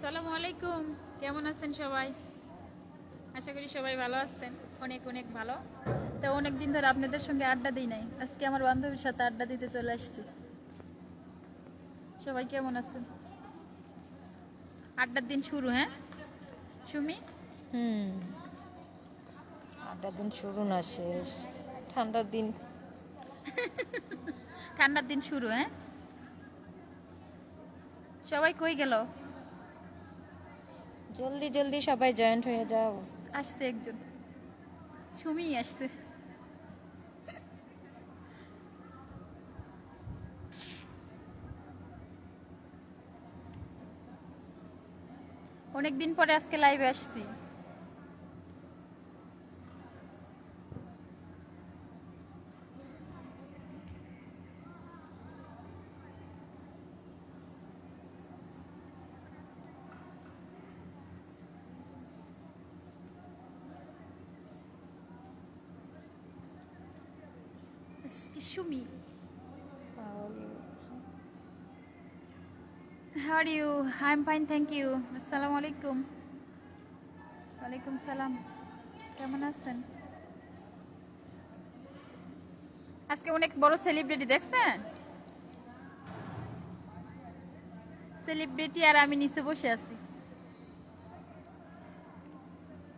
আসসালামু আলাইকুম, কেমন আছেন সবাই? আশা করি সবাই ভালো আছেন, অনেক অনেক ভালো। তো অনেক দিন ধরে আপনাদের সঙ্গে আড্ডা দিই নাই, আজকে আমার বান্ধবীর সাথে আড্ডা দিতে চলে আসছি। সবাই কেমন আছেন? আড্ডার দিন শুরু, হ্যাঁ সুমি? আড্ডার দিন শুরু না শেষ, ঠান্ডার দিন। ঠান্ডার দিন শুরু, হ্যাঁ। সবাই কই গেল? জলদি জলদি সবাই জয়েন্ট হয়ে যাও। আসছে একজন, সুমি আসছে। অনেকদিন পরে আজকে লাইভে আসছি। Sumi, how are you? I'm fine, thank you. আসসালামু আলাইকুম। ওয়ালাইকুম সালাম, কেমন আছেন? আজকে অনেক বড় সেলিব্রিটি দেখছেন? সেলিব্রিটি আর আমি নিচে বসে আছি,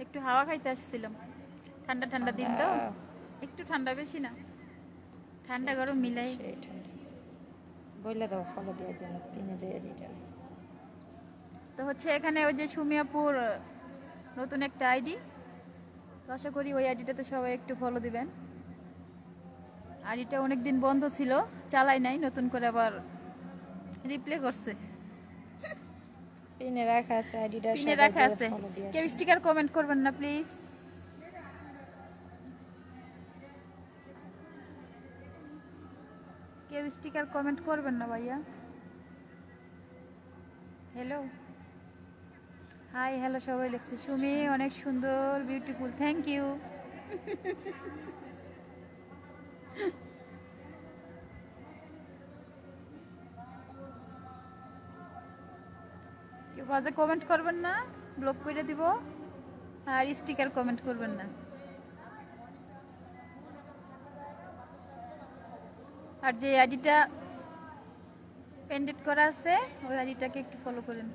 একটু হাওয়া খাইতে আসছিলাম। ঠান্ডা ঠান্ডা দিন তো, একটু ঠান্ডা, বেশি না, ঠান্ডা গরম মিলাই। বইলে দাও ফলো দেওয়ার জন্য তিনে যে এডিটার। তো হচ্ছে এখানে ওই যে সুমিয়াপুর নতুন একটা আইডি, তো আশা করি ওই আইডিটাতে সবাই একটু ফলো দিবেন। আইডিটা অনেকদিন বন্ধ ছিল, চালাই নাই, নতুন করে আবার রিপ্লে করছে। পিনে রাখা আছে আইডিটা, পিনে রাখা আছে। কেউ স্টিকার কমেন্ট করবেন না প্লিজ। কেউ স্টিকার কমেন্ট করবেন না ভাইয়া। হ্যালো, হাই হ্যালো সবাই লিখছে। সুমি অনেক সুন্দর, বিউটিফুল, থ্যাংক ইউ। কেউ বাজে কমেন্ট করবেন না, ব্লক করে দিব। আর স্টিকার কমেন্ট করবেন না। আর যে আইডিটা পেন্ডেড করা আছে ওই আইডিটাকে একটু ফলো করেন,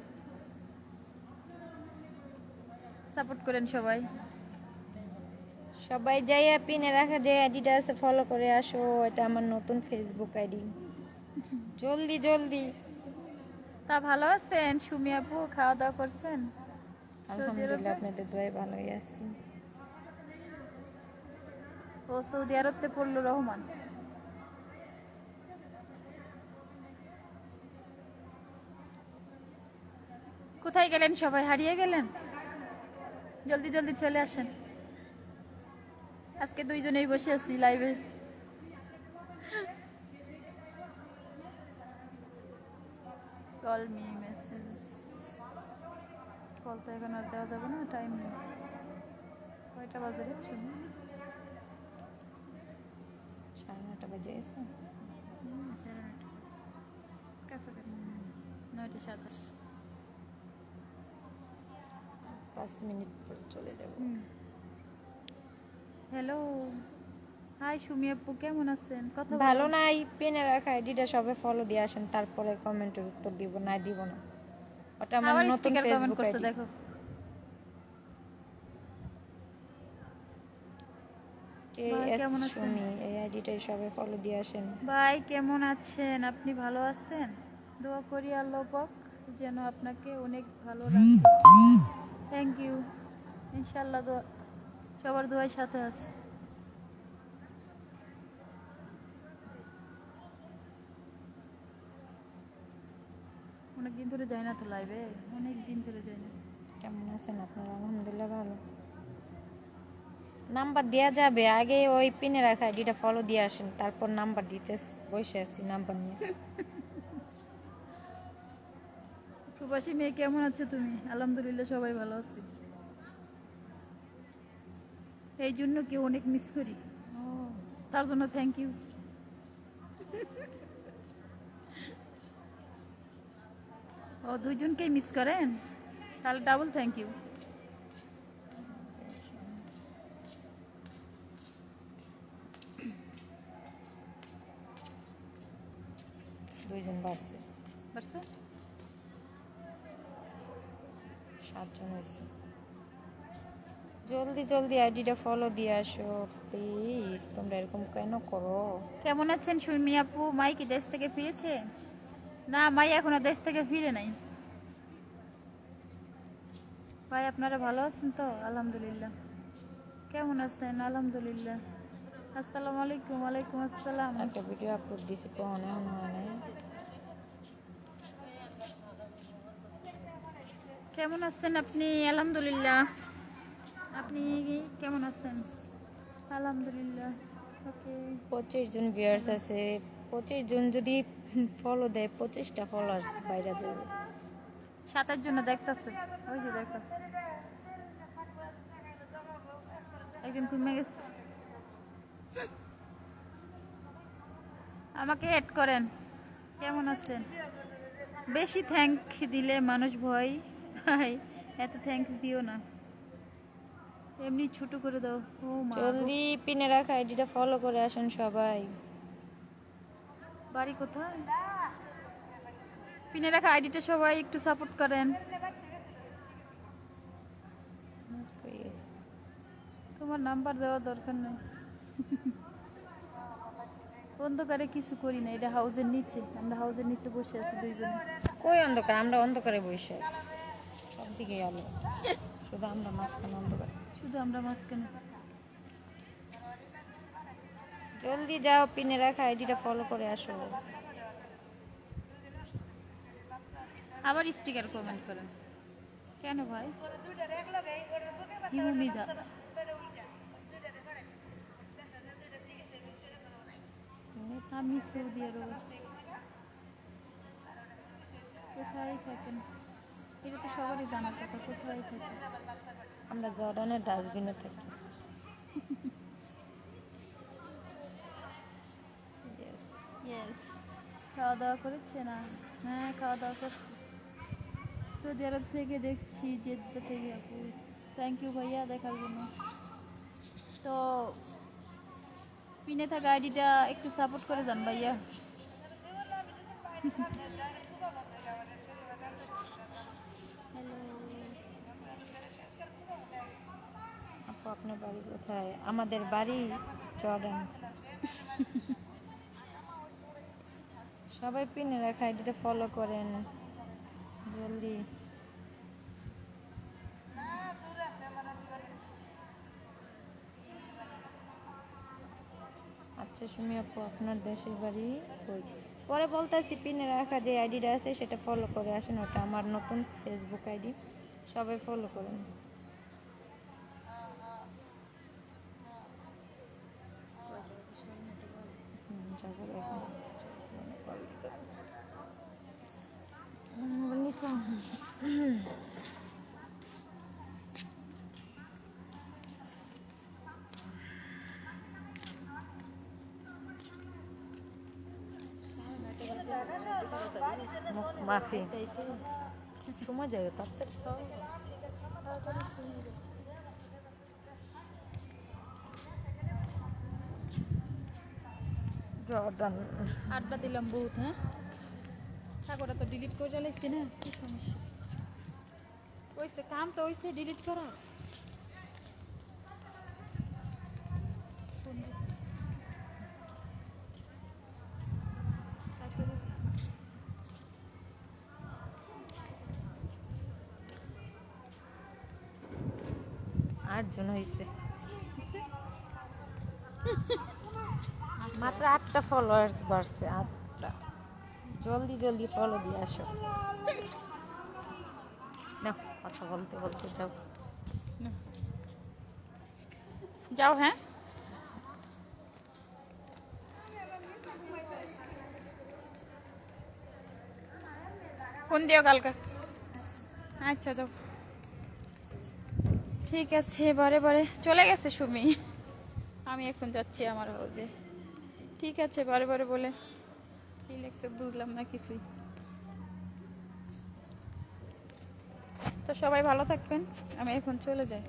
সাপোর্ট করেন সবাই। সবাই যাইয়া পিনে রাখা যে আইডিটা আছে ফলো করে আসো, এটা আমার নতুন ফেসবুক আইডি। জলদি জলদি। তা ভালো আছেন সুমি আপু? খাওয়া দাওয়া করছেন? আলহামদুলিল্লাহ, আপনাদের দোয়ায় ভালোই আছি। ও সৌদি আরবতে পড়লো রহমান। কোথায় গেলেন সবাই? হারিয়ে গেলেন? জলদি জলদি চলে আসেন। আজকে দুইজনেই বসে আছি লাইভে। কল মি মেসেজ, কল তো এখন আর দেওয়া যাবে না, টাইম নেই। কয়টা বাজে রে শুনি? 9:30 বাজে গেছে। 9:30 কাছাকাছি, 9:27। 5 মিনিট পর চলে যাব। হ্যালো, হাই সুমি আপু, কেমন আছেন? কথা ভালো নাই, পিনে রাখা আইডিটা সবে ফলো দিয়ে আসেন, তারপরে কমেন্টের উত্তর দিব, না দিব না। ওটা আমার আবার নতুন স্টিকার কমেন্ট ফেসবুক করছে, আইডি। দেখো। কেমন আছেন সুমি, এই আইডিটাই সবে ফলো দিয়ে আসেন। ভাই? কেমন আছেন আপনি? ভালো আছেন? দোয়া করি আল্লাহ পাক যেন আপনাকে অনেক ভালো রাখে। Thank you. ইনশাআল্লাহ দোয়া, সবার দোয়াই সাথে আছে। অনেক দিন ধরে যাই না তো লাইভে, অনেক দিন ধরে যাই না। কেমন আছেন আপনারা? আলহামদুলিল্লাহ ভালো। নাম্বার দেওয়া যাবে, আগে ওই পিনে রাখা আইডিটা ফলো দিয়ে আসেন, তারপর নাম্বার দিতে বসে আছি নাম্বার নিয়ে। প্রবাসী মেয়ে, কেমন আছো তুমি? আলহামদুলিল্লাহ সবাই ভালো আছি। এই জন্য কেউ অনেক মিস করি, তার জন্য থ্যাংক ইউ। ও দুইজনকেই মিস করেন? তাহলে ডাবল থ্যাংক ইউ। দুইজন বাড়ছে, বুঝছো? 7 জন হয়েছে। জলদি জলদি আইডিটা ফলো দিয়ে আসো প্লিজ। তোমরা এরকম কেন করো? কেমন আছেন সুমি আপু? মাই কি দেশ থেকে ফিরেছে? না, মাই এখনো দেশ থেকে ফিরে নাই। ভাই আপনারা ভালো আছেন তো? আলহামদুলিল্লাহ। কেমন আছেন? আলহামদুলিল্লাহ। আসসালামু আলাইকুম। ওয়ালাইকুম আসসালাম। একটা ভিডিও আপলোড দিছি তো অনেক হয় নাই। কেমন আছেন আপনি? আলহামদুলিল্লাহ। আপনি কেমন আছেন? আলহামদুলিল্লাহ। ওকে। 25 জন ভিউয়ার্স আছে। 25 জন যদি ফলো দেয় 25টা ফলোয়ার্স বাইরে যাবে। 7-8 জন্য দেখতেছে, ওই যে দেখতেছে একজন কমে গেছে। আমাকে অ্যাড করেন। কেমন আছেন? বেশি থ্যাঙ্ক দিলে মানুষ ভয় পায়, এত থ্যাঙ্কস দিও না, এমনি ছোট করে দাও। ও মা গো। জলদি পিনে রাখা আইডিটা ফলো করে আসুন সবাই। বাড়ি কোথায়? পিনে রাখা আইডিটা সবাই একটু সাপোর্ট করেন। তোমার নাম্বার দেওয়ার দরকার নেই। অন্ধকারে কিছু করি না, এটা হাউজের নিচে, আমরা হাউজের নিচে বসে আছি দুইজনে। কই অন্ধকার? আমরা অন্ধকারে বসে আছি, সব দিকে আলো, শুধু আমরা মাঝখানে অন্ধকার। শুধু আমরা মাঝখানে। জলদি যাও, পিনে রাখা আইডিটা ফলো করে আসো। আবার স্টিকার কমেন্ট করেন কেন ভাই? হিমুমিদা আমি সৌদি আরব আছি। কোথায় থাকেন? এটা তো সবারই জানার কথা, কোথায় থাকেন? আমরা জর্ডানের ডাস্টবিনে থাকি। ইয়েস। খাওয়া দাওয়া করেছে না? হ্যাঁ, খাওয়া দাওয়া করছি। সৌদি আরব থেকে দেখছি, জেদ্দা থেকে আপু। থ্যাংক ইউ ভাইয়া দেখার জন্য। তো পিনে থাকা আইডিটা একটু সাপোর্ট করে যান ভাইয়া। আপু আপনার বাড়ি কোথায়? আমাদের বাড়ি জর্ডান। সবাই পিনে রাখা আইডিটা ফলো করেন জলদি। আচ্ছা সুমি আপু, আপনার দেশের বাড়ি কই? পরে বলতেছি। পিনে রাখা যে আইডিটা আছে সেটা ফলো করে আসেন, ওটা আমার নতুন ফেসবুক আইডি, সবাই ফলো করেন। যাবো এখন। মাফি সময় যাবে তাতে জর্ডান। আড্ডা দিলাম বহুত। হ্যাঁ, ঠাকুরা তো ডিলিট করে চালাইছি না, কি সমস্যা? ওইসে কাম তো ওইসে ডিলিট করা। ফোন দিছি। তারপরে 8 জন হয়েছে, দিছে? মাত্র 8টা ফলোয়ার্স বাড়ছে, 8টা। জলদি জলদি ফলো দিয়ে আসো না, কথা বলতে বলতে যাও। যাও। হ্যাঁ, ফোন দিও কালকে। আচ্ছা যাও। ঠিক আছে, বারে বারে চলে গেছে সুমি, আমি এখন যাচ্ছি আমার হাউজে। ঠিক আছে, বারে বারে বলে কি লেগছে বুঝলাম না কিছুই। তো সবাই ভালো থাকবেন, আমি এখন চলে যাই।